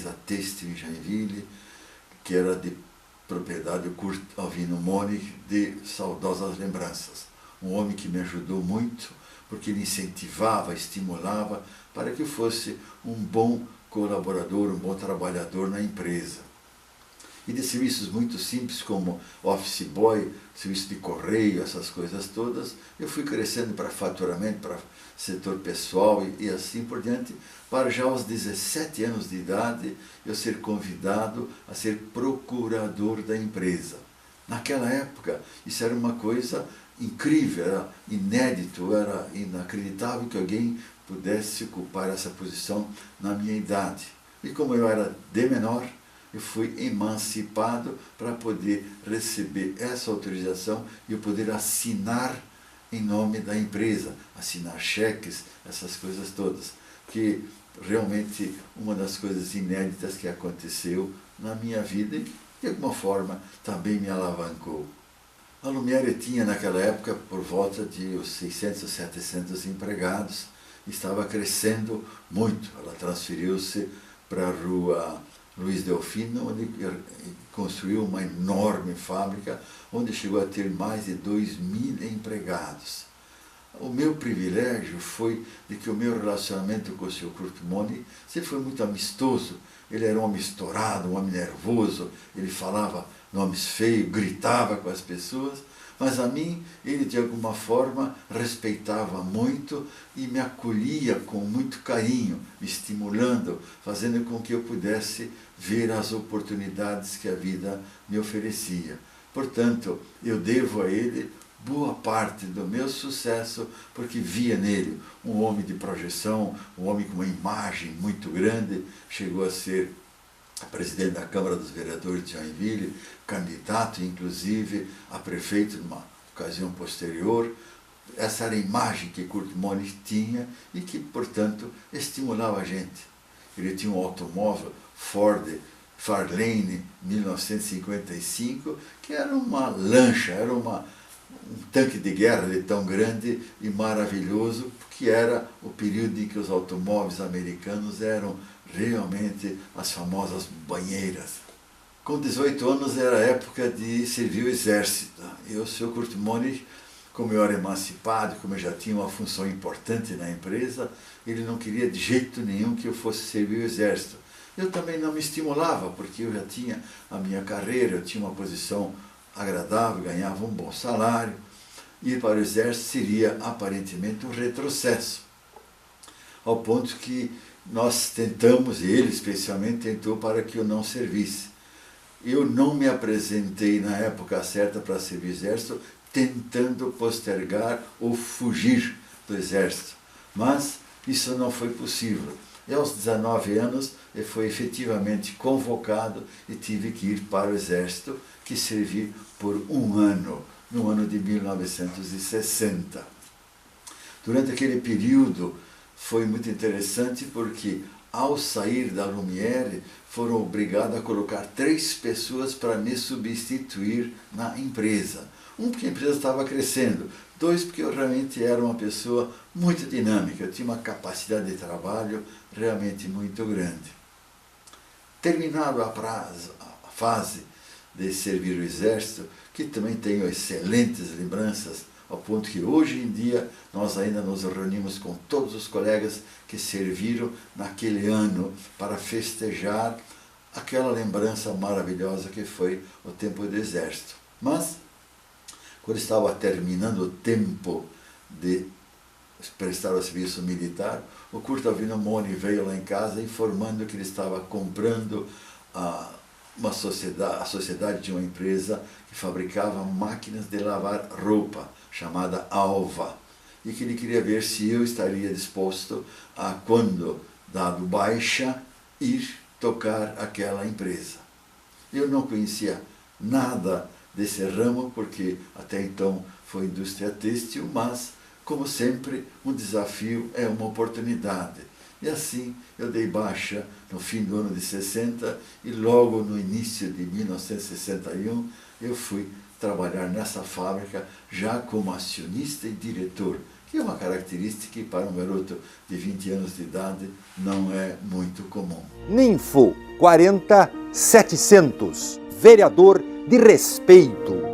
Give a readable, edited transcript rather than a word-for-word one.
empresa têxtil em Joinville, que era de propriedade do Kurt Alvino Moni, de saudosas lembranças. Um homem que me ajudou muito, porque ele incentivava, estimulava, para que eu fosse um bom colaborador, um bom trabalhador na empresa. E de serviços muito simples, como office boy, serviço de correio, essas coisas todas, eu fui crescendo para faturamento, para setor pessoal e assim por diante, para já aos 17 anos de idade eu ser convidado a ser procurador da empresa. Naquela época, isso era uma coisa incrível, era inédito, era inacreditável que alguém pudesse ocupar essa posição na minha idade. E como eu era de menor, eu fui emancipado para poder receber essa autorização e eu poder assinar em nome da empresa, assinar cheques, essas coisas todas. Que realmente uma das coisas inéditas que aconteceu na minha vida e de alguma forma também me alavancou. A Lumière tinha naquela época por volta de 600, 700 empregados, estava crescendo muito. Ela transferiu-se para a rua Luiz Delfino, onde construiu uma enorme fábrica, onde chegou a ter mais de 2.000 empregados. O meu privilégio foi de que o meu relacionamento com o Sr. Kurt Moni sempre foi muito amistoso. Ele era um homem estourado, um homem nervoso, ele falava nomes feios, gritava com as pessoas, mas a mim ele de alguma forma respeitava muito e me acolhia com muito carinho, me estimulando, fazendo com que eu pudesse ver as oportunidades que a vida me oferecia. Portanto, eu devo a ele boa parte do meu sucesso, porque via nele um homem de projeção, um homem com uma imagem muito grande, chegou a ser presidente da Câmara dos Vereadores de Joinville, candidato inclusive a prefeito numa ocasião posterior. Essa era a imagem que Kurt Moni tinha e que, portanto, estimulava a gente. Ele tinha um automóvel Ford Fairlane 1955, que era uma lancha, era um tanque de guerra de tão grande e maravilhoso, que era o período em que os automóveis americanos eram realmente as famosas banheiras. Com 18 anos era a época de servir o exército. E o Sr. Kurt Moni, como eu era emancipado, como eu já tinha uma função importante na empresa, ele não queria de jeito nenhum que eu fosse servir o exército. Eu também não me estimulava, porque eu já tinha a minha carreira, eu tinha uma posição agradável, ganhava um bom salário. Ir para o exército seria aparentemente um retrocesso, ao ponto que nós tentamos, e ele especialmente tentou para que eu não servisse. Eu não me apresentei na época certa para servir o exército, tentando postergar ou fugir do exército, mas isso não foi possível. E aos 19 anos eu fui efetivamente convocado e tive que ir para o exército, que servi por um ano, no ano de 1960. Durante aquele período foi muito interessante porque, ao sair da Lumière, foram obrigados a colocar 3 pessoas para me substituir na empresa. Um, porque a empresa estava crescendo. 2, porque eu realmente era uma pessoa muito dinâmica, eu tinha uma capacidade de trabalho realmente muito grande. Terminado a fase de servir o exército, que também tenho excelentes lembranças, ao ponto que hoje em dia nós ainda nos reunimos com todos os colegas que serviram naquele ano para festejar aquela lembrança maravilhosa que foi o tempo do exército. Mas, quando estava terminando o tempo de prestar o serviço militar, o Kurt Alvino Moni veio lá em casa informando que ele estava comprando a sociedade de uma empresa que fabricava máquinas de lavar roupa, chamada Alva, e que ele queria ver se eu estaria disposto a, quando dado baixa, ir tocar aquela empresa. Eu não conhecia nada desse ramo, porque até então foi indústria têxtil, mas, como sempre, um desafio é uma oportunidade. E assim eu dei baixa no fim do ano de 60 e logo no início de 1961 eu fui trabalhar nessa fábrica já como acionista e diretor, que é uma característica que para um garoto de 20 anos de idade não é muito comum. Ninfo 40700, vereador de respeito.